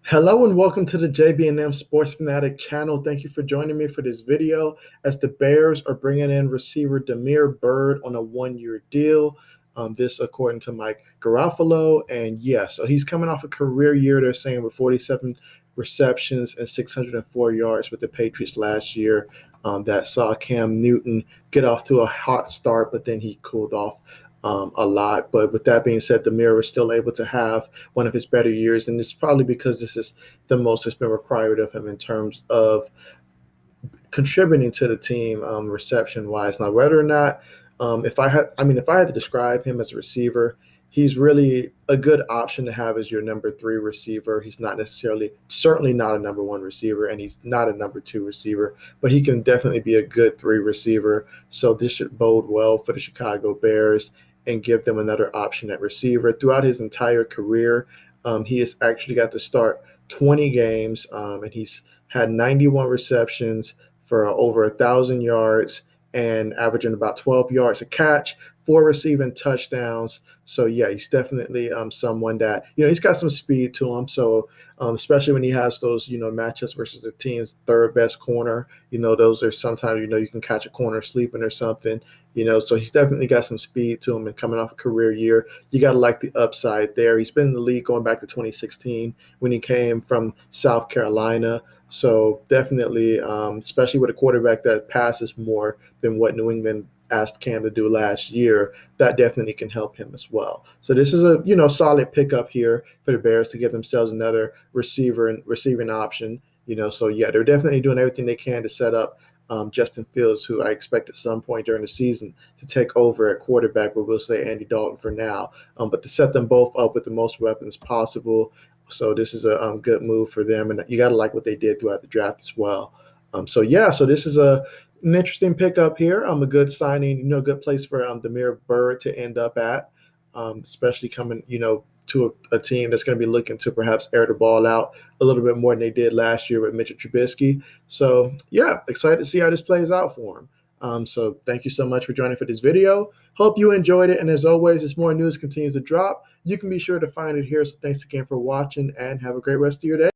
Hello and welcome to the JB&M Sports Fanatic channel. Thank you for joining me for this video as the Bears are bringing in receiver Damiere Byrd on a one-year deal. This according to Mike Garofalo. And yeah, so he's coming off a career year, they're saying, with 47 receptions and 604 yards with the Patriots last year. That saw Cam Newton get off to a hot start, but then he cooled off a lot. But with that being said, Damiere was still able to have one of his better years, and it's probably because this is the most that's been required of him in terms of contributing to the team reception wise. Now, whether or not, if I had to describe him as a receiver, he's really a good option to have as your number three receiver. He's not necessarily, certainly not a number one receiver, and he's not a number two receiver, but he can definitely be a good three receiver. So this should bode well for the Chicago Bears and give them another option at receiver. Throughout his entire career, he has actually got to start 20 games, and he's had 91 receptions for over 1,000 yards and averaging about 12 yards a catch, four receiving touchdowns. So yeah, he's definitely someone that he's got some speed to him. So especially when he has those matchups versus the team's third best corner, those are sometimes you can catch a corner sleeping or something. So he's definitely got some speed to him, and coming off a career year, you got to like the upside there. He's been in the league going back to 2016 when he came from South Carolina. So definitely, especially with a quarterback that passes more than what New England asked Cam to do last year, that definitely can help him as well. So this is a solid pickup here for the Bears to give themselves another receiver and receiving option. So yeah, they're definitely doing everything they can to set up Justin Fields, who I expect at some point during the season to take over at quarterback, but we'll say Andy Dalton for now. But to set them both up with the most weapons possible. So this is a good move for them, and you got to like what they did throughout the draft as well. So yeah, so this is an interesting pickup here. A good signing, good place for Damiere Byrd to end up at, especially coming, to a team that's going to be looking to perhaps air the ball out a little bit more than they did last year with Mitchell Trubisky. So yeah, excited to see how this plays out for him. So thank you so much for joining for this video. Hope you enjoyed it. And as always, as more news continues to drop, you can be sure to find it here. So thanks again for watching, and have a great rest of your day.